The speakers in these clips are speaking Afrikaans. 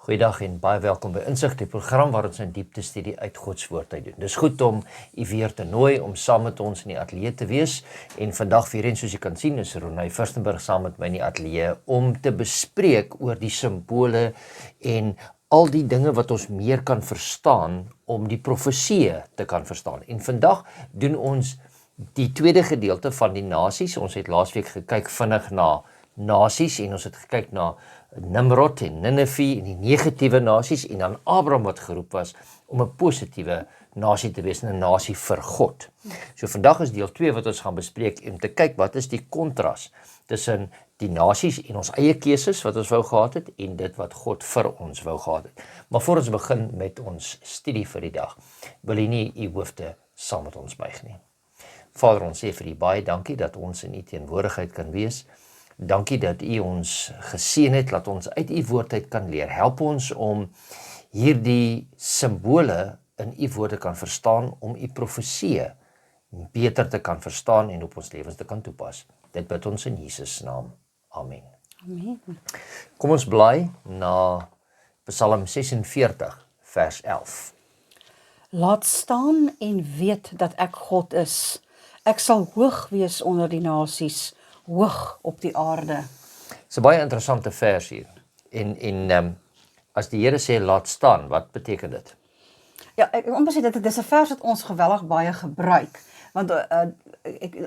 Goeiedag en baie welkom by Insig, die program waar ons 'n diepte-studie uit God se woord uit doen. Dis goed om u weer te nooi om saam met ons in die ateljee te wees en vandag weer eens soos jy kan sien is Ronay Furstenberg saam met my in die ateljee om te bespreek oor die simbole en al die dinge wat ons meer kan verstaan om die profeseë te kan verstaan. En vandag doen ons die tweede gedeelte van die nasies. Ons het laasweek gekyk vinnig na nasies en ons het gekyk na Nimrod en Nineve en die negatiewe nasies en dan Abraham wat geroep was om 'n positiewe nasie te wees, 'n nasie vir God. So vandag is deel 2 wat ons gaan bespreek om te kyk wat is die kontras tussen die nasies en ons eie keuses wat ons wou gehad het en dit wat God vir ons wou gehad het. Maar voor ons begin met ons studie vir die dag, wil jy nie u hoofde saam met ons buig nie. Vader, ons sê vir u baie dankie dat ons in u teenwoordigheid kan wees. Dankie dat u ons geseën het, laat ons uit u woord uit kan leer. Help ons om hierdie simbole in u woorde kan verstaan, om u profeseë beter te kan verstaan en op ons lewens te kan toepas. Dit bid ons in Jesus naam. Amen. Amen. Kom ons blaai na Psalm 46 vers 11. Laat staan en weet dat ek God is. Ek sal hoog wees onder die nasies, hoog op die aarde. Dis 'n baie interessante vers hier. En as die Here sê laat staan, wat beteken dit? Ja, ek moet sê dit is 'n vers wat ons geweldig baie gebruik. Want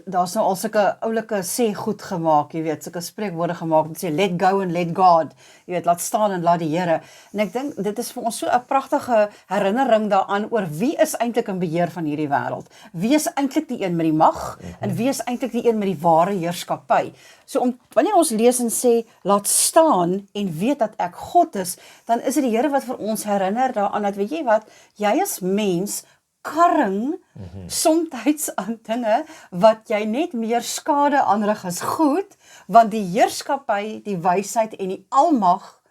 daar's nou al sulke oulike sê goed gemaak, jy weet, sulke spreekwoorde gemaak om te sê let go and let God. Jy weet, laat staan en laat die Here. En ek dink dit is vir ons so 'n pragtige herinnering daaraan oor wie is eintlik in beheer van hierdie wêreld. Wie is eintlik die een met die mag en wie is eintlik die een met die ware heerskappy. So wanneer ons lees en sê laat staan en weet dat ek God is, dan is dit die Here wat vir ons herinner daaraan dat weet jy wat, jy is mens karring somtyds aan dinge wat jy net meer skade aanrig as goed, want die heerskappy, die wysheid en die almag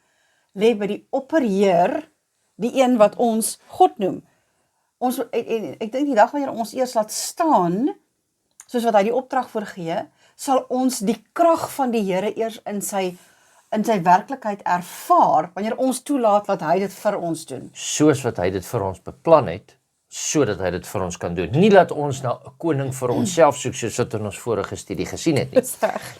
lê by die opperheer, die een wat ons God noem. Ek dink die dag wanneer ons eers laat staan, soos wat hy die opdrag voorgee, sal ons die krag van die Here eers in sy werklikheid ervaar, wanneer ons toelaat wat hy dit vir ons doen. Soos wat hy dit vir ons beplan het, sodat hy dit vir ons kan doen. Nie laat ons na 'n koning vir onsself soek, soos wat in ons vorige studie gesien het nie.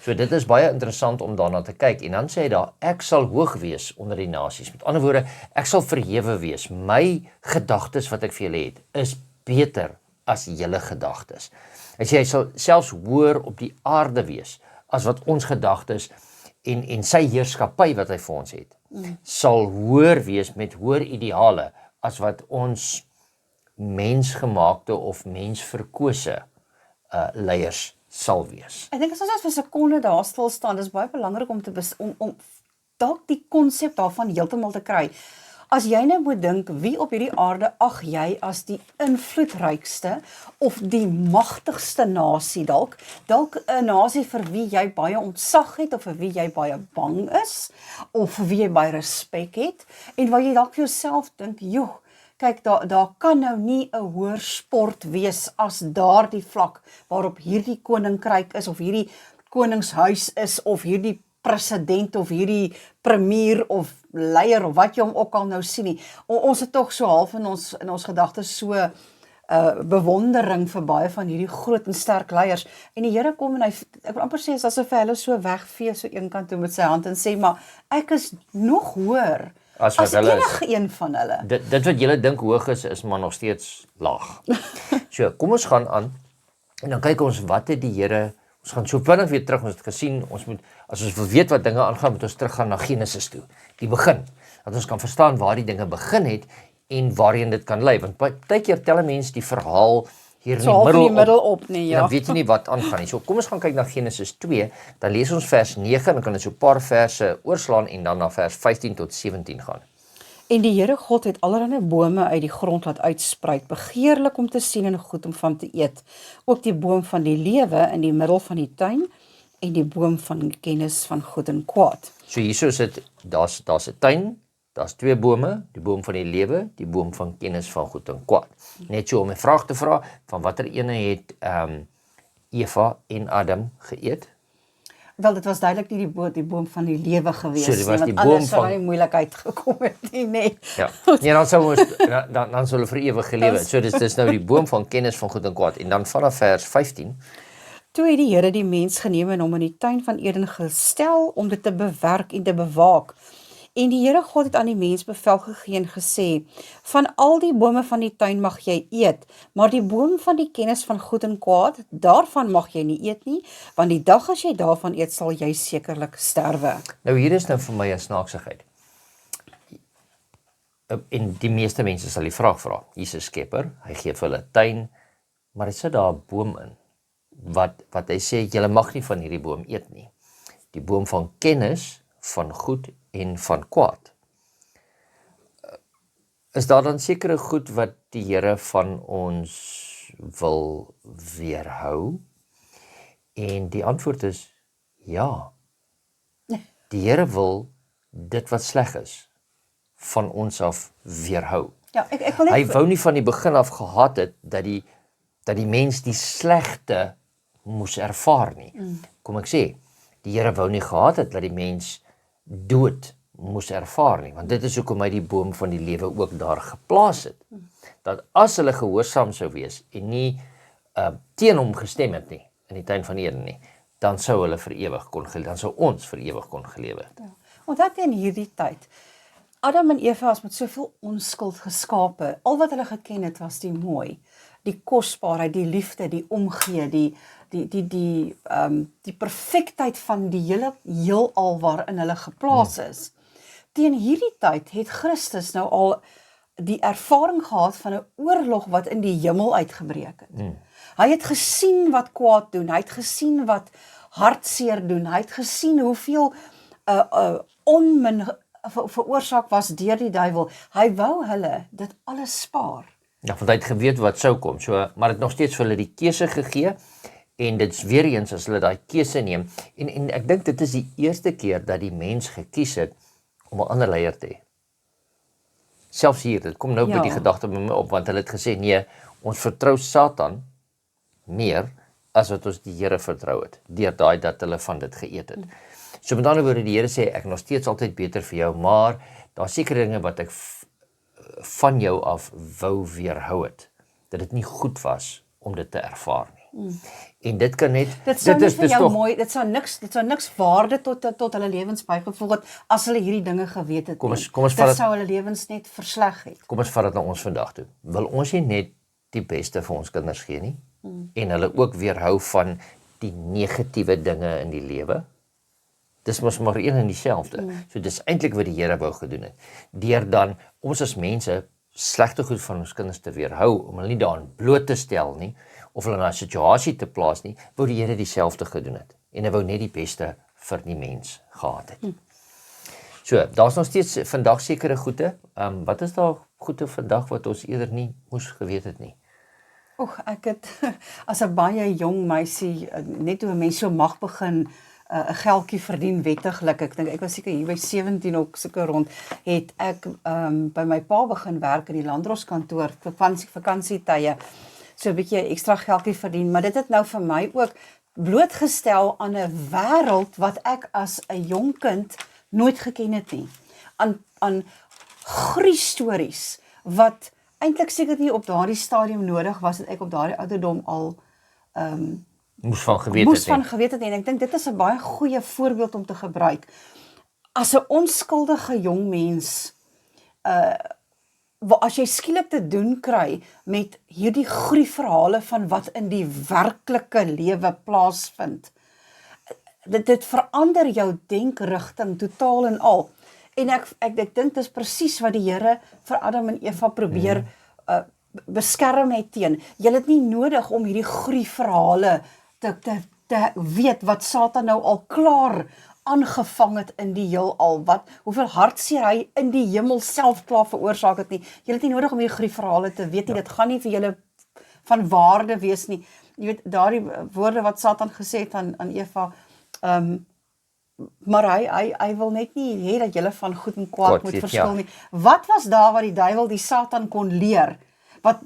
So dit is baie interessant om daarna te kyk. En dan sê hy daar, ek sal hoog wees onder die nasies. Met ander woorde, ek sal verhewe wees. My gedagtes wat ek vir julle het, is beter as julle gedagtes. Hy sê hy sal selfs hoër op die aarde wees, as wat ons gedagtes en sy heerskappy wat hy vir ons het, sal hoër wees met hoër ideale, as wat ons mensgemaakte of mensverkose leiers sal wees. Ek dink as ons net vir 'n sekonde daar stil staan, dis baie belangrik om om dalk die konsep daarvan heeltemal te kry. As jy nou moet dink, wie op hierdie aarde ag jy as die invloedrykste of die magtigste nasie dalk 'n nasie vir wie jy baie ontzag het of vir wie jy baie bang is of vir wie jy baie respek het en waar jy dalk vir jouself dink, joh, kyk, daar kan nou nie 'n hoër sport wees as daardie vlak waarop hierdie koninkryk is of hierdie koningshuis is of hierdie president of hierdie premier of leier of wat jy hom ook al nou sien nie. Ons het tog so half in ons gedagtes so bewondering vir baie van hierdie groot en sterk leiers en die Here kom en ek wil amper sê asof hy hulle so wegvee so eenkant toe met sy hand en sê maar ek is nog hoër as enige een van hulle. Dit wat julle dink hoog is maar nog steeds laag. So, kom ons gaan aan en dan kyk ons wat het die Here, ons gaan so vinnig weer terug, ons het gesien, as ons wil weet wat dinge aangaan, moet ons teruggaan na Genesis toe, die begin, dat ons kan verstaan waar die dinge begin het en waarheen dit kan lei, want baie keer tel 'n mens die verhaal hier so in die middel op, nee, dan weet jy nie wat aangaan nie. So kom ons gaan kyk na Genesis 2, dan lees ons vers 9, en dan kan ons so 'n paar verse oorslaan en dan na vers 15 tot 17 gaan. En die Here God het allerlei bome uit die grond laat uitspruit, begeerlik om te sien en goed om van te eet. Ook die boom van die lewe in die middel van die tuin en die boom van kennis van goed en kwaad. So hierso is dit, daar's 'n tuin, daar's twee bome, die boom van die lewe, die boom van kennis van goed en kwaad. Net so om 'n vraag te vra, van watter ene het Eva en Adam geëet? Wel, dit was duidelik nie die boom van die lewe gewees So, dit was nie, die want boom anders sou van- daar nie moeilikheid gekom het nie, nee. Ja. Nee, dan sou ons dan sou hulle vir ewig gelewe het. So dis nou die boom van kennis van goed en kwaad. En dan vanaf vers 15. Toe het die Here die mens geneem en hom in die tuin van Eden gestel om dit te bewerk en te bewaak. En die Here God het aan die mens bevel gegee en gesê: Van al die bome van die tuin mag jy eet, maar die boom van die kennis van goed en kwaad, daarvan mag jy nie eet nie, want die dag as jy daarvan eet, sal jy sekerlik sterwe. Nou hier is nou vir my 'n snaaksigheid. En die meeste mense sal die vraag vra. Hier's 'n skepper, hy gee vir hulle 'n tuin, maar hy sit daar 'n boom in. Wat hy sê, julle mag nie van hierdie boom eet nie. Die boom van kennis van goed en van kwaad. Is daar dan sekere goed wat die Here van ons wil weerhou? En die antwoord is ja. Die Here wil dit wat sleg is van ons af weerhou. Ja, ek wil Hy net wou nie van die begin af gehad het dat die mens die slegte moes ervaar nie. Kom ek sê, die Here wou nie gehad het dat die mens dood moes ervaar nie, want dit is hoekom hy die boom van die lewe ook daar geplaas het. Dat as hulle gehoorsaam sou wees en nie teen hom gestem het nie in die tuin van Eden nie, dan sou hulle vir ewig kon gelewe, dan sou ons vir ewig kon gelewe het. Ja. Omdat in hierdie tyd Adam en Eva was met soveel onskuld geskape. Al wat hulle geken het was die mooi, die kosbaarheid, die liefde, die omgee, die perfektheid van die hele heelal waarin hulle geplaas is. Teen hierdie tyd het Christus nou al die ervaring gehad van 'n oorlog wat in die hemel uitgebreek het. Hy het gesien wat kwaad doen, hy het gesien wat hartseer doen, hy het gesien hoeveel onmin veroorsaak was deur die duiwel. Hy wou hulle dit alles spaar. Ja, want hy het geweet wat sou kom. So, maar het nog steeds vir hulle die keuse gegee. En dit's weer eens as hulle daai keuse neem. En ek dink dit is die eerste keer dat die mens gekies het om 'n ander leier te hê. Selfs hier, dit kom nou by die gedagte by my op, want hulle het gesê nee, ons vertrou Satan meer as wat ons die Here vertrou het, deur daai dat hulle van dit geëet het. So met ander woorde, die Here sê, ek nog steeds altyd beter vir jou, maar daar sekere dinge wat ek van jou af wou weerhou het, dat dit nie goed was om dit te ervaar nie. En dit kan net, Dit sou nie vir jou toch, mooi, dit sou niks waarde tot hulle lewens bygevoeg het, as hulle hierdie dinge geweet het. Kom ons Dit vat sou hulle lewens net versleg het. Kom ons vat dit na ons vandag toe. Wil ons nie net die beste vir ons kinders gee nie? En hulle ook weerhou van die negatiewe dinge in die lewe? Dis mos maar een en dieselfde. So dis eintlik wat die Here wou gedoen het. Deur dan ons as mense slegte goed van ons kinders te weerhou, om hulle nie daarin bloot te stel nie, of hulle na 'n situasie te plaas nie, wou die Here dieselfde gedoen het. En hy wou net die beste vir die mens gehad het. So, daar's nog steeds vandag sekere goede. Wat is daar goede vandag wat ons eerder nie moes geweet het nie? Oeg, ek het as 'n baie jong meisie, net toe 'n mens so mag begin 'n geldjie verdien wettiglik. Ek dink ek was seker hier by 17 ook seker rond, het ek by my pa begin werk in die landdroskantoor vir vakansietye. So 'n bietjie ekstra geldjie verdien, maar dit het nou vir my ook blootgestel aan 'n wêreld wat ek as 'n jong kind nooit geken het nie. Aan gruisstories wat eintlik seker nie op daardie stadium nodig was, dat ek op daardie ouderdom al Moes van geweet het. En ek dink dit is 'n baie goeie voorbeeld om te gebruik. As 'n onskuldige jong mens, as jy skielik te doen kry met hierdie gruwelverhale van wat in die werklike lewe plaasvind, dit verander jou denkrigting totaal en al. En ek dink dis presies wat die Here vir Adam en Eva probeer beskerm het teen. Jy het nie nodig om hierdie gruwelverhale te weet wat Satan nou al klaar aangevang het in die heelal, hoeveel hartseer hy in die hemel self klaar veroorsaak het nie. Jy het nie nodig om hierdie gruwelverhale te weet nie, dit gaan nie vir julle van waarde wees nie. Jy weet, daardie woorde wat Satan gesê het aan Eva, maar hy wil net nie hê dat julle van goed en kwaad moet verskil nie. Wat was daar wat die duiwel die Satan kon leer, wat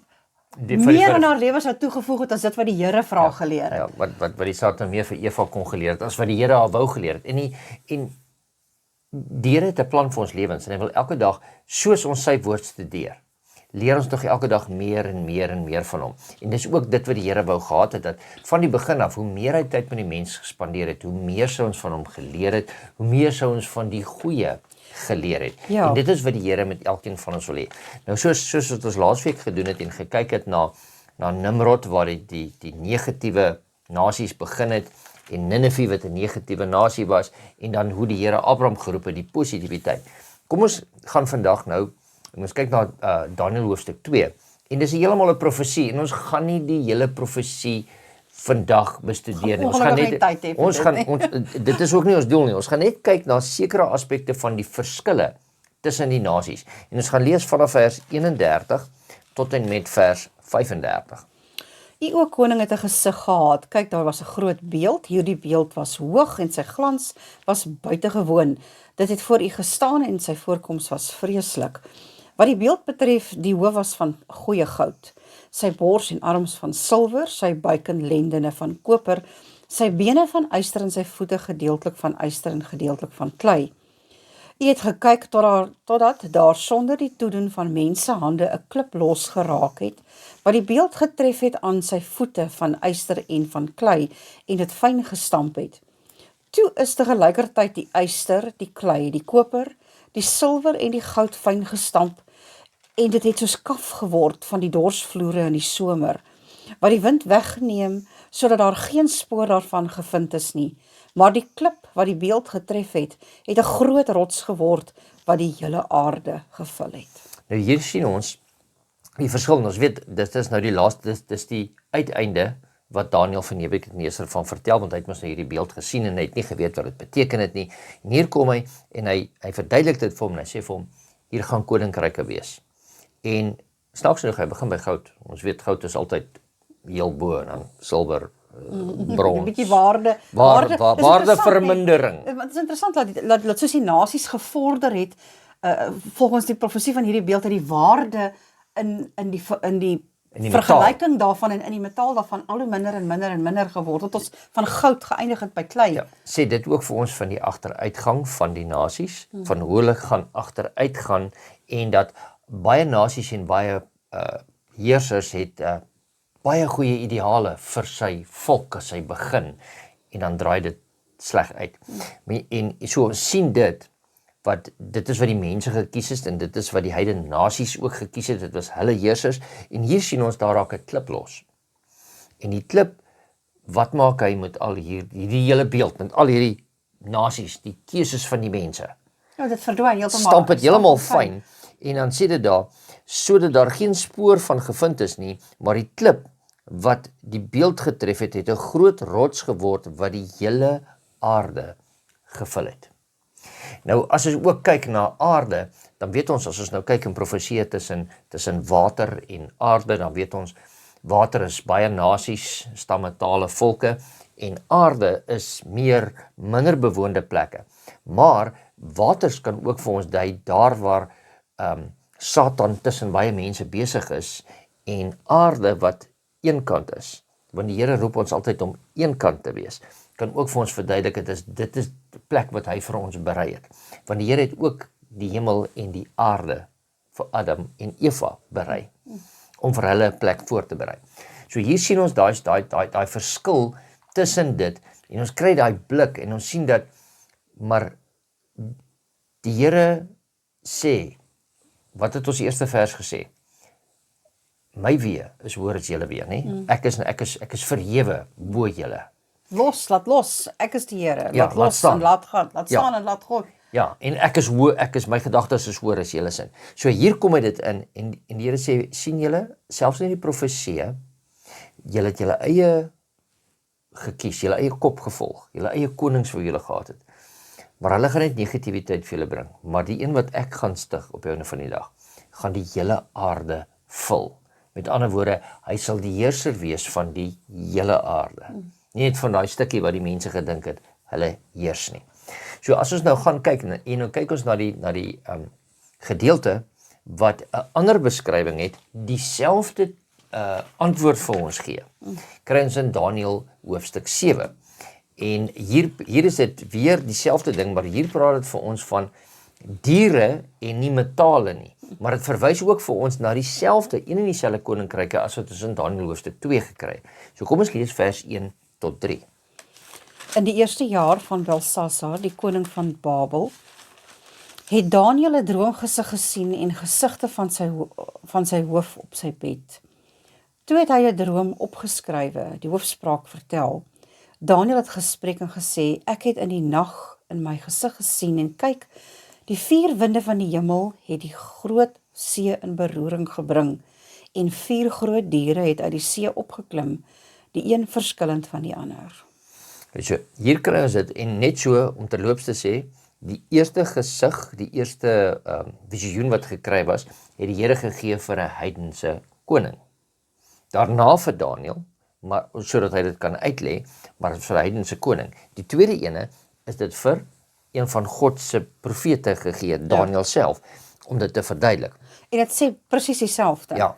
meer aan haar lewe sou toegevoeg het as dit wat die Here vir haar geleer het. Ja, wat die Satan meer vir Eva kon geleer het, as wat die Here haar wou geleer het. En die Here het 'n plan vir ons lewens, en hy wil elke dag, soos ons sy woord studeer, leer ons nog elke dag meer en meer en meer van hom. En dis ook dit wat die Here wou gehad het, dat van die begin af, hoe meer hy tyd met die mens gespandeer het, hoe meer sou ons van hom geleer het, hoe meer sou ons van die goeie geleer het. Ja. En dit is wat die Here met elkeen van ons wil hê. Nou soos wat ons laasweek gedoen het en gekyk het na Nimrod, waar die negatiewe nasies begin het, en Nineve wat 'n negatiewe nasie was, en dan hoe die Here Abraham geroep het, die positiwiteit. Kom ons gaan vandag nou, en ons kyk na Daniël hoofstuk 2, en dis heeltemal 'n profesie, en ons gaan nie die hele profesie vandag bestudeer nie. Ons gaan net, dit is ook nie ons doel nie, ons gaan net kyk na sekere aspekte van die verskille tussen die nasies, en ons gaan lees vanaf vers 31 tot en met vers 35. U o koning het 'n gesig gehad. Kyk, daar was 'n groot beeld. Hierdie beeld was hoog en sy glans was buitengewoon. Dit het voor u gestaan en sy voorkoms was vreeslik. Wat die beeld betref, die hoof was van goeie goud, sy bors en arms van silwer, sy buik en lendene van koper, sy bene van yster en sy voete gedeeltelik van yster en gedeeltelik van klei. U het gekyk totdat daar sonder die toedoen van menshande 'n klip los geraak het, wat die beeld getref het aan sy voete van yster en van klei, en dit fyn gestamp het. Toe is tegelykertyd die yster, die klei, die koper, die silwer en die goud fyn gestamp, en dit het soos kaf geword van die dorsvloere in die somer, wat die wind wegneem, sodat daar geen spoor daarvan gevind is nie. Maar die klip wat die beeld getref het 'n groot rots geword, wat die hele aarde gevul het. Nou hier sien ons die verskil. Ons weet, dit is nou die laaste, dis die uiteinde wat Daniël van Nebukadneser van vertel, want hy het mos nou hierdie beeld gesien en hy het nie geweet wat dit beteken het nie. En hier kom hy en hy verduidelik dit vir hom, en hy sê vir hom, hier gaan koninkryke wees. En snaaks genoeg, hy begin by goud. Ons weet goud is altyd heel bo, en dan silwer, brons. 'n bietjie waardevermindering. Het is interessant dat soos die nasies gevorder het, volgens die profesie van hierdie beeld, het die waarde in die vergelyking daarvan en in die metaal daarvan al hoe minder en minder en minder geword, het ons van goud geëindig het by klei. Ja, sê dit ook vir ons van die agteruitgang van die nasies, van hoe hulle gaan agteruitgaan, en dat baie nasies en baie heersers het baie goeie ideale vir sy volk as hy begin, en dan draai dit sleg uit. En so sien dit is wat die mense gekies het, en dit is wat die heidene nasies ook gekies het, dit was hulle heersers, en hier sien ons daar raak 'n klip los. En die klip, wat maak hy met al hierdie hele beeld, met al hierdie nasies, die keuses van die mense? Ja, dit verdwyn heeltemal. Stamp het heeltemal fyn, en dan sê dit daar, sodat daar geen spoor van gevind is nie, maar die klip wat die beeld getref het, het 'n groot rots geword wat die hele aarde gevul het. Nou, as ons ook kyk na aarde, dan weet ons, as ons nou kyk in profesie tussen water en aarde, dan weet ons, water is baie nasies, stamme, tale, volke, en aarde is minder bewoonde plekke. Maar waters kan ook vir ons dui daar waar Satan tussen baie mense besig is, en aarde wat eenkant is. Want die Here roep ons altyd om eenkant te wees. Kan ook vir ons verduidelik, dit is die plek wat hy vir ons berei het. Want die Here het ook die hemel en die aarde vir Adam en Eva berei, om vir hulle 'n plek voor te berei. So hier sien ons daai verskil tussen dit, en ons kry daai blik, en ons sien dat, maar die Here sê, wat het ons eerste vers gesê? My wee is hoër as julle wee, nie? Ek is verhewe bo julle. Laat los, ek is die Here. Ja, Laat los staan. en laat gaan. Laat staan en laat gaan. Ja, en my gedagtes is hoër as julle sin. So hier kom hy dit in, en die Here sê, sien julle, selfs in die profesie, julle het julle eie gekies, julle eie kop gevolg, julle eie konings wat julle gehad het. Maar hulle gaan net negativiteit vir julle bring. Maar die een wat ek gaan stig op die einde van die dag, gaan die hele aarde vul. Met ander woorde, hy sal die heerser wees van die hele aarde. Nie net van daai stukkie wat die mense gedink het, hulle heers nie. So as ons nou gaan kyk, en nou kyk ons na die gedeelte, wat 'n ander beskrywing het, dieselfde antwoord vir ons gee, kry ons in Daniël hoofstuk 7. En hier is dit weer dieselfde ding, maar hier praat dit vir ons van diere en nie metale nie. Maar dit verwys ook vir ons na dieselfde, een en dieselfde koninkryke as wat ons in Daniël hoofstuk 2 gekry het. So kom ons lees vers 1 tot 3. In die eerste jaar van Belsasar, die koning van Babel, het Daniël 'n droomgesig gesien en gesigte van sy hoof op sy bed. Toe het hy 'n droom opgeskrywe, die hoofspraak vertel. Daniël het gespreek en gesê, ek het in die nag in my gesig gesien en kyk, die 4 winde van die hemel het die groot see in beroering gebring en 4 groot diere het uit die see opgeklim, die een verskillend van die ander. So, hier kry ons dit, en net so om terloops te sê, die eerste gesig, die eerste visioen wat gekry was, het die Here gegee vir 'n heidense koning. Daarna vir Daniël, maar sodat hy dit kan uitlê, maar vir 'n heidense koning. Die tweede ene is dit vir een van God se profete gegee, Daniël self, om dit te verduidelik. En dit sê presies dieselfde. Ja.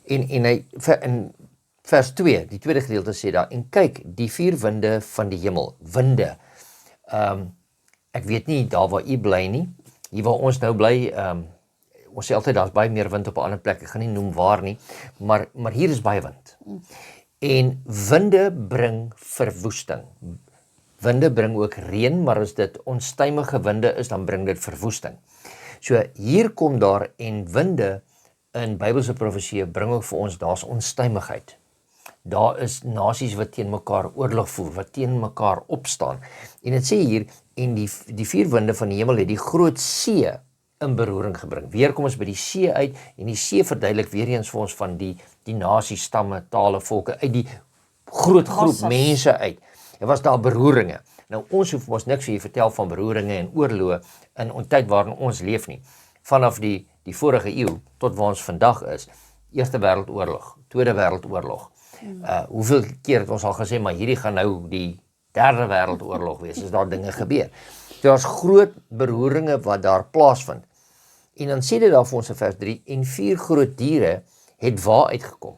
En hy in vers 2, die tweede gedeelte sê daar, en kyk, die 4 winde van die hemel, winde. Ek weet nie daar waar u bly nie, hier waar ons nou bly, ons sê altyd daar's baie meer wind op 'n ander plek, ek gaan nie noem waar nie, maar hier is baie wind. En winde bring verwoesting. Winde bring ook reën, maar as dit onstuimige winde is, dan bring dit verwoesting. So hier kom daar, en winde in Bybelse profeseë bring ook vir ons, daar's onstuimigheid. Daar is nasies wat teen mekaar oorlog voer, wat teen mekaar opstaan. En dit sê hier, en die 4 winde van die hemel het die groot see in beroering gebring. Weer kom ons by die see uit, en die see verduidelik weer eens vir ons van die nasies, stamme, tale, volke, uit die groot groep mense uit. Er was daar beroeringe. Nou ons hoef ons niks hier vertel van beroeringe en oorloë in 'n tyd waarin ons leef nie. Vanaf die vorige eeu tot waar ons vandag is, Eerste Wêreldoorlog, Tweede Wêreldoorlog. Hoeveel keer het ons al gesê, maar hierdie gaan nou die Derde Wêreldoorlog wees, as daar dinge gebeur. Daar's groot beroeringe wat daar plaasvind. En dan sê dit daar vir ons in vers 3, en 4 groot diere het waar uitgekom,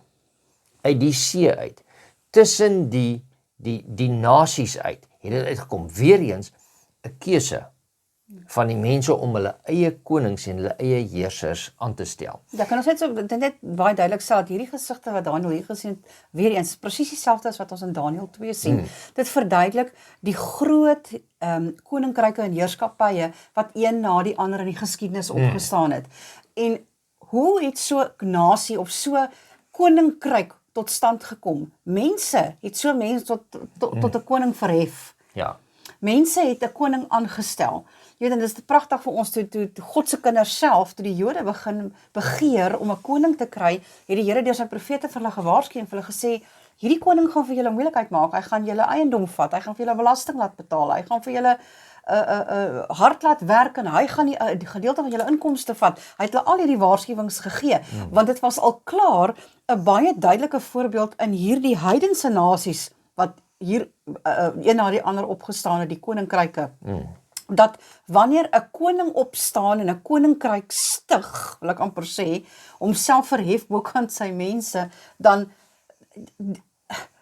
uit die see uit, tussen die nasies uit, het dit uitgekom, weer eens 'n keuse van die mense om hulle eie konings en hulle eie heersers aan te stel. Ja, kan ons net baie duidelik sê dat hierdie gesigte wat Daniël hier gesien het, weer eens presies dieselfde as wat ons in Daniël 2 sien. Dit verduidelik die groot koninkryke en heerskappye wat een na die ander in die geskiedenis opgestaan het. En hoe het so 'n nasie of so koninkryk tot stand gekom? Mense het so mense tot 'n koning verhef. Ja. Mense het 'n koning aangestel. Jy weet, en dit is pragtig vir ons toe God se kinders self, toe die Jode begin begeer om 'n koning te kry, het die Here deur sy profete vir hulle gewaarsku en vir hulle gesê, hierdie koning gaan vir julle moeilikheid maak, hy gaan julle eiendom vat, hy gaan vir julle belasting laat betaal, hy gaan vir julle hard laat werk en hy gaan die gedeelte van julle inkomste vat. Hy het hulle al hierdie waarskuwings gegee, want dit was al klaar 'n baie duidelike voorbeeld in hierdie heidense nasies wat hier een na die ander opgestaan het, die koninkryke. Dat wanneer 'n koning opstaan en 'n koninkryk stig, wil ek amper sê, homself verhef bokant sy mense, dan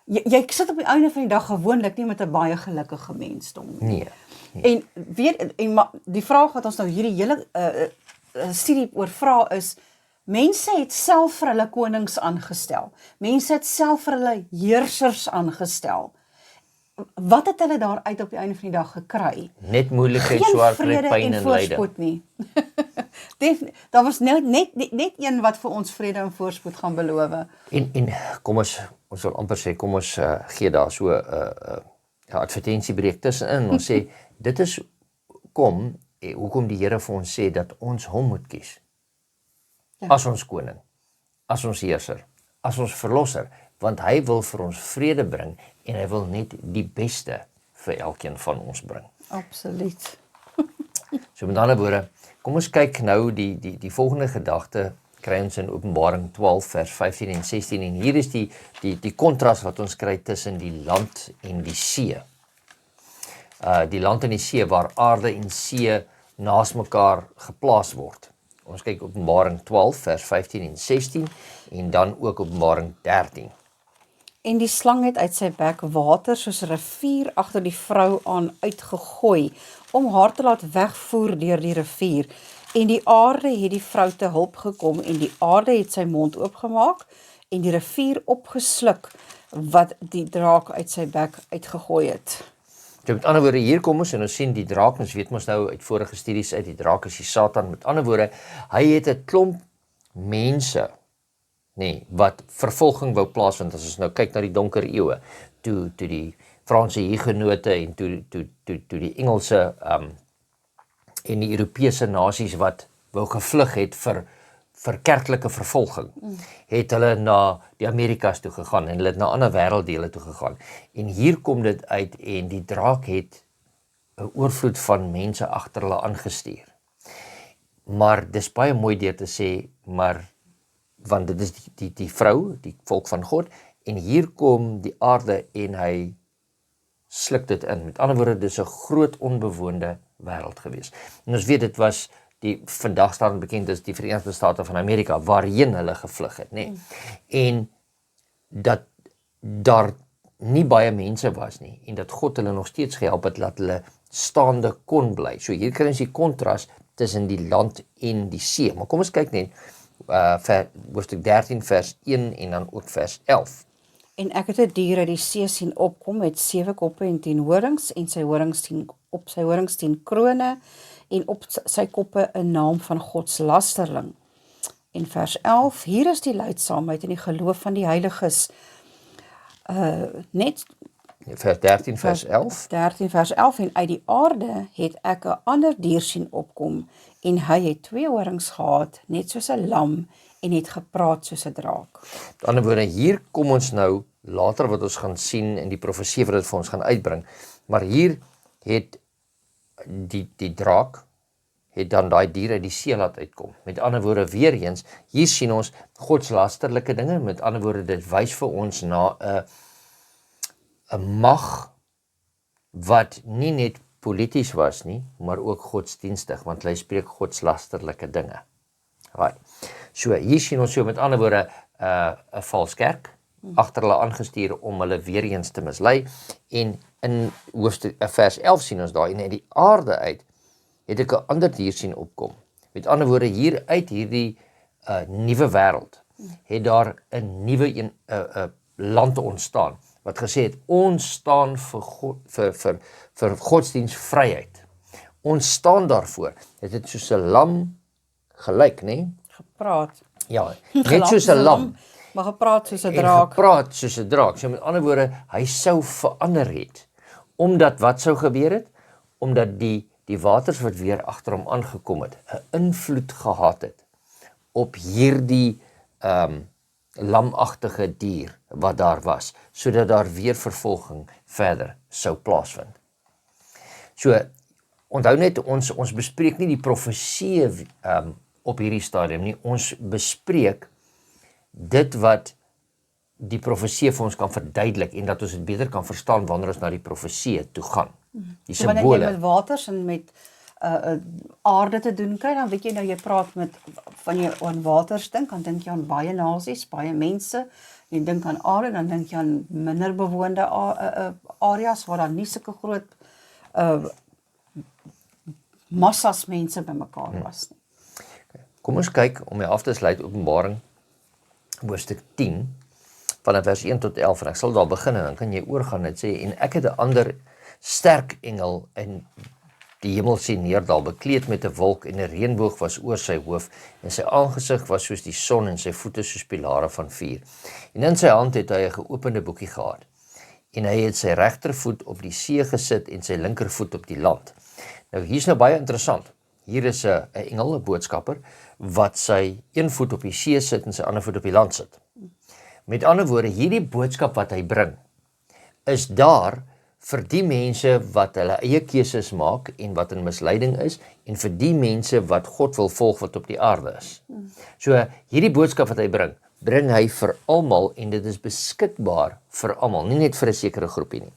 jy sit op die einde van die dag gewoonlik nie met 'n baie gelukkige mensdom nie. Nee. En die vraag wat ons nou hierdie hele studie oor vra is, mense het self vir hulle konings aangestel. Mense het self vir hulle heersers aangestel. Wat het hulle daaruit op die einde van die dag gekry? Net moeilikheid, swaar kry, pyn en lyde. Voorspoed nie. Daar was net een wat vir ons vrede en voorspoed gaan beloof. En kom ons wil amper sê, kom ons gee daar so 'n advertensiebreek tussenin. Ons sê, dit is hoekom die Here vir ons sê dat ons hom moet kies. Ja. As ons koning, as ons heerser, as ons verlosser, want hy wil vir ons vrede bring en hy wil net die beste vir elkeen van ons bring. Absoluut. So met ander woorde, kom ons kyk nou die volgende gedagte kry ons in Openbaring 12 vers 15 en 16 en hier is die kontras wat ons kry tussen die land en die see. Die land en die see waar aarde en see naas mekaar geplaas word Ons kyk Openbaring 12 vers 15 en 16 en dan ook Openbaring 13. En die slang het uit sy bek water soos 'n rivier agter die vrou aan uitgegooi, om haar te laat wegvoer deur die rivier. En die aarde het die vrou te hulp gekom, en die aarde het sy mond oopgemaak, en die rivier opgesluk, wat die draak uit sy bek uitgegooi het. So met ander woorde, hier kom ons en ons sien die draak, ons weet ons nou uit vorige studies uit, die draak is die Satan. Met ander woorde, hy het 'n klomp mense, wat vervolging wou plaasvind. As ons nou kyk na die donker eeue, toe die Franse Hugenote en toe die Engelse en die Europese nasies wat wou gevlug het vir kerklike vervolging, het hulle na die Amerikas toe gegaan en hulle het na ander wêrelddele toe gegaan. En hier kom dit uit en die draak het 'n oorvloed van mense agter hulle aangestuur. Maar dis baie mooi deur te sê, want dit is die vrou, die volk van God, en hier kom die aarde en hy sluk dit in. Met ander woorde, dis 'n groot onbewoonde wêreld gewees. En ons weet dit was vandag staan bekend as die Verenigde State van Amerika, waarheen hulle gevlug het, En dat daar nie baie mense was nie, en dat God hulle nog steeds gehelp het, dat hulle staande kon bly. So hier kry ons die kontras tussen die land en die see. Maar kom ons kyk net, hoofstuk 13 vers 1 en dan ook vers 11. En ek het 'n dier uit die see sien opkom met 7 koppe en 10 horings, en op sy horings 10 krone, en op sy koppe 'n naam van godslasterling. En vers 11, hier is die lydsaamheid en die geloof van die heiliges. Vers 13 vers 11. 13 vers 11, en uit die aarde het ek 'n ander dier sien opkom, en hy het 2 horings gehad, net soos 'n lam, en het gepraat soos 'n draak. Met ander woorde, hier kom ons nou, later wat ons gaan sien, in die profesie wat dit vir ons gaan uitbring, maar hier het die draak, het dan daai dier uit die see laat uitkom. Met ander woorde, weer eens, hier sien ons godslasterlike dinge, met ander woorde, dit wys vir ons na 'n mag, wat nie net polities was nie, maar ook godsdienstig, want hy spreek godslasterlike dinge. Right. So, hier sien ons so met ander woorde 'n vals kerk, agter hulle aangestuur om hulle weer eens te mislei, en in vers 11 sien ons daar, en uit die aarde uit, het ek 'n ander dier sien opkom. Met ander woorde, hier uit hierdie nuwe wêreld, het daar 'n nuwe land ontstaan, wat gesê het, ons staan vir godsdienstvryheid. Ons staan daarvoor. Dit het soos 'n lam gelyk, Gepraat. Ja, net soos 'n lam. Maar gepraat soos 'n draak. Gepraat soos 'n draak. So met ander woorde, hy sou verander het. Omdat wat sou gebeur het? Omdat die waters wat weer agter hom aangekom het, 'n invloed gehad het op hierdie lamagtige dier wat daar was, sodat daar weer vervolging verder sou plaasvind. So, onthou net, ons bespreek nie die profesie op hierdie stadium nie, ons bespreek dit wat die profesie vir ons kan verduidelik, en dat ons dit beter kan verstaan wanneer ons na die profesie toe gaan. Die So wanneer jy simbole. met waters en met aarde te doen kry, dan weet jy nou, jy praat met, van jy aan waters dink, dan dink jy aan baie nasies, baie mense, jy dink aan aarde, dan dink jy aan minder bewoonde areas, waar daar nie sulke groot massas mense bymekaar was nie. Kom ons kyk, om my af te sluit, Openbaring, hoofstuk 10, vanaf vers 1 tot 11, en ek sal daar begin, en dan kan jy oorgaan, en sê, en ek het 'n ander sterk engel in die hemel sien neerdal, bekleed met 'n wolk, en 'n reënboog was oor sy hoof, en sy aangesig was soos die son, en sy voete soos pilare van vuur. En in sy hand het hy 'n geopende boekie gehad, en hy het sy regtervoet op die see gesit, en sy linkervoet op die land. Nou, hier is nou baie interessant. Hier is 'n engel, 'n boodskapper, wat sy een voet op die see sit, en sy ander voet op die land sit. Met ander woorde, hierdie boodskap wat hy bring, is daar vir die mense wat hulle eie keuses maak en wat in misleiding is, en vir die mense wat God wil volg wat op die aarde is. So hierdie boodskap wat hy bring hy vir almal, en dit is beskikbaar vir almal, nie net vir 'n sekere groepie nie.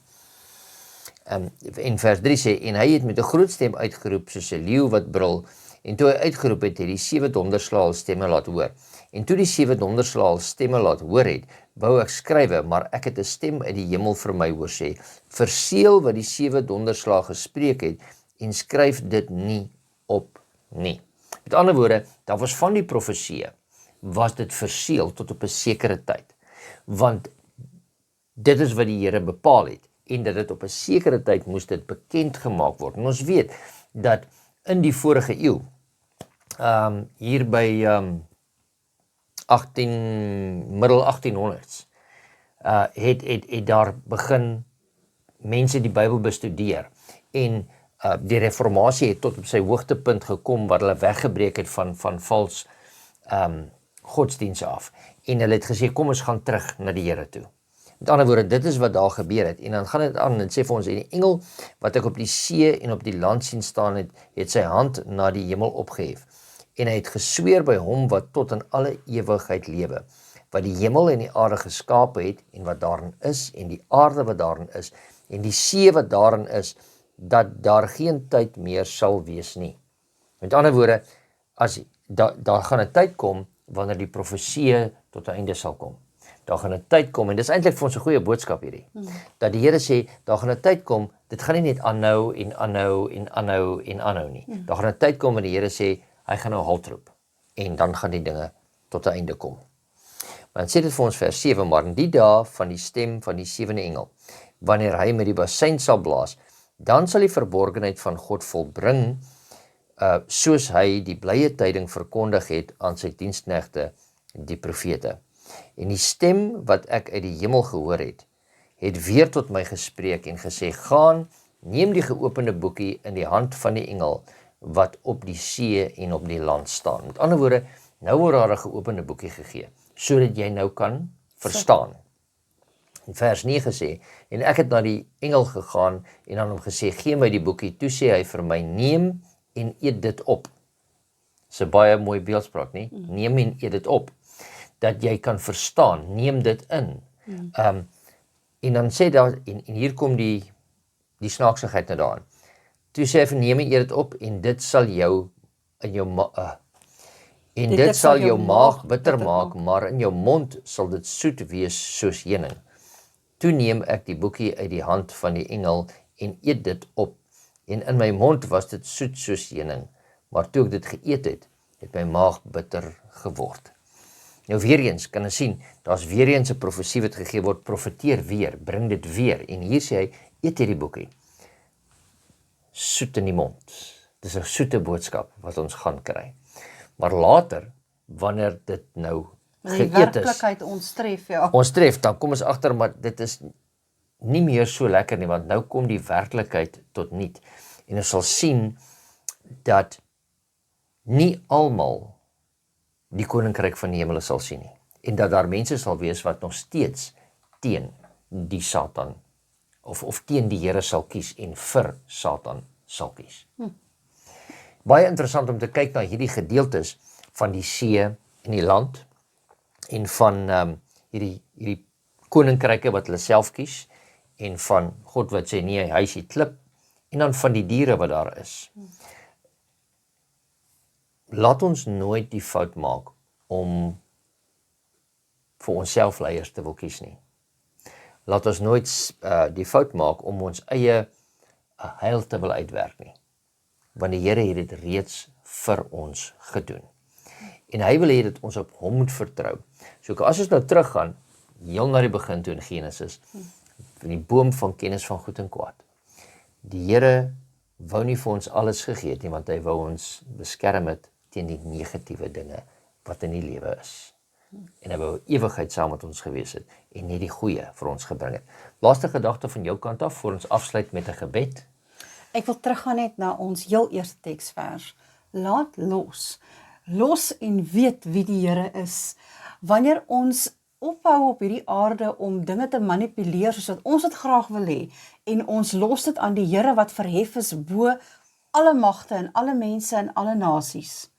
En vers 3 sê, en hy het met 'n groot stem uitgeroep soos 'n leeu wat brul, En toe hy uitgeroep het, het die 7 donderslae hul stemme laat hoor. En toe die 7 donderslae hul stemme laat hoor het, wou ek skrywe, maar ek het 'n stem uit die hemel vir my hoor sê, verseël wat die 7 donderslae gespreek het, en skryf dit nie op nie. Met ander woorde, daar was van die profeseë, was dit verseël tot op 'n sekere tyd. Want dit is wat die Here bepaal het, en dat dit op 'n sekere tyd moes dit bekend gemaak word. En ons weet dat in die vorige eeu, hier by middel 1800s, het daar begin mense die Bybel bestudeer, en die reformatie het tot op sy hoogtepunt gekom, waar hulle weggebreek het van vals godsdienste af, en hulle het gesê, kom ons gaan terug na die Here toe. Met ander woorde, dit is wat daar gebeur het, en dan gaan dit aan, en sê vir ons, en die engel, wat ek op die see en op die land sien staan het sy hand na die hemel opgehef, en hy het gesweer by hom wat tot in alle ewigheid lewe, wat die hemel en die aarde geskape het, en wat daarin is, en die aarde wat daarin is, en die see wat daarin is, dat daar geen tyd meer sal wees nie. Met ander woorde, daar gaan 'n tyd kom, wanneer die profeseë tot 'n einde sal kom. Daar gaan 'n tyd kom, en dis eintlik vir ons 'n goeie boodskap hierdie, dat die Here sê, daar gaan 'n tyd kom, dit gaan nie net aanhou en aanhou en aanhou en aanhou nie. Daar gaan 'n tyd kom, en die Here sê, hy gaan nou halt roep, en dan gaan die dinge tot 'n einde kom. Maar dan sê dit vir ons vers 7, maar in die dae van die stem van die 7de engel, wanneer hy met die basuin sal blaas, dan sal die verborgenheid van God volbring, soos hy die blye tyding verkondig het aan sy diensknegte, die profete. En die stem wat ek uit die hemel gehoor het weer tot my gespreek en gesê, gaan, neem die geopende boekie in die hand van die engel, wat op die see en op die land staan. Met ander woorde, nou word daar 'n geopende boekie gegee, sodat jy nou kan verstaan. In vers 9 sê, en ek het na die engel gegaan, en aan hom gesê, gee my die boekie, toe sê hy vir my, neem en eet dit op. Dis 'n baie mooi beeldspraak, nie? Neem en eet dit op, dat jy kan verstaan, neem dit in. En dan sê daar, en hier kom die snaaksigheid na daarin. Toe sê hy vir neem en eet dit op, en dit sal jou in jou dit sal jou maag bitter maak, maar in jou mond sal dit soet wees soos heuning. Toe neem ek die boekie uit die hand van die engel en eet dit op, en in my mond was dit soet soos heuning, maar toe ek dit geëet het my maag bitter geword. Nou weer eens kan ons sien, daar's weer eens 'n profesie wat gegee word, profeteer weer, bring dit weer, en hier sê hy, eet hierdie boekie, soet in die mond. Dis 'n soete boodskap wat ons gaan kry. Maar later, wanneer dit nou geëet is, die werklikheid ons tref, ja. Ons tref, dan kom ons agter, maar dit is nie meer so lekker nie, want nou kom die werklikheid tot niet. En ons sal sien dat nie almal die koninkryk van die hemel sal sien nie. En dat daar mense sal wees wat nog steeds teen die Satan of teen die Here sal kies en vir Satan sal kies. Baie interessant om te kyk na hierdie gedeeltes van die see en die land en van hierdie koninkryke wat hulle self kies en van God wat sê nee, hy is die klip en dan van die diere wat daar is. Laat ons nooit die fout maak om vir onsself leiers te wil kies nie. Laat ons nooit die fout maak om ons eie heil te wil uitwerk nie. Want die Here het dit reeds vir ons gedoen. En hy wil hê dat ons op hom moet vertrou. So as ons nou teruggaan, heel na die begin toe in Genesis, in die boom van kennis van goed en kwaad. Die Here wou nie vir ons alles gegee het nie, want hy wou ons beskerm het teen die negatiewe dinge wat in die lewe is. En hy wou ewigheid saam met ons gewees het en net die goeie vir ons gebring het. Laaste gedagte van jou kant af, voor ons afsluit met 'n gebed. Ek wil teruggaan net na ons heel eerste teksvers. Laat los. Los en weet wie die Here is. Wanneer ons ophou op hierdie aarde om dinge te manipuleer soos wat ons dit graag wil hê, en ons los dit aan die Here wat verhef is bo alle magte en alle mense en alle nasies,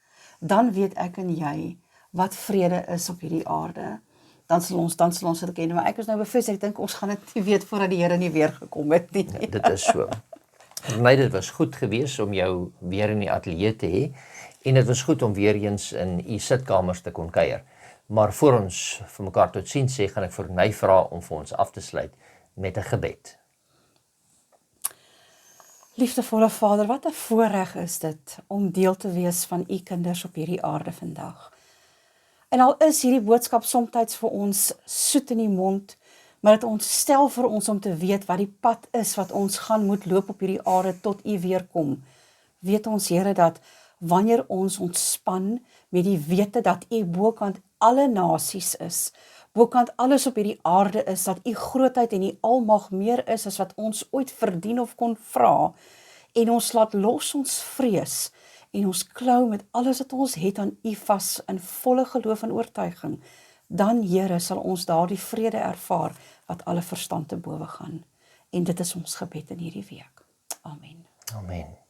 dan weet ek en jy wat vrede is op hierdie aarde. Dan sal ons dit ken. Maar ek is nou bevestig, ek dink ons gaan dit nie weet voordat die Here nie weer gekom het nie. Ja, dit is so. Vir my dit was goed geweest om jou weer in die ateljee te hê En dit was goed om weer eens in u sitkamers te kon kuier. Maar voor ons vir mekaar totsiens sê, gaan ek vir my vra om vir ons af te sluit met 'n gebed. Liefdevolle Vader, wat 'n voorreg is dit om deel te wees van u kinders op hierdie aarde vandag. En al is hierdie boodskap soms vir ons soet in die mond, maar dit ontstel vir ons om te weet wat die pad is wat ons gaan moet loop op hierdie aarde tot u weer kom. Weet ons, Here, dat wanneer ons ontspan met die wete dat u bokant alle nasies is, bokant alles op hierdie aarde is, dat u grootheid en u almag meer is as wat ons ooit verdien of kon vra, en ons laat los ons vrees, en ons klou met alles wat ons het aan u vas in volle geloof en oortuiging, dan, Here, sal ons daardie vrede ervaar wat alle verstand te bowe gaan. En dit is ons gebed in hierdie week. Amen. Amen.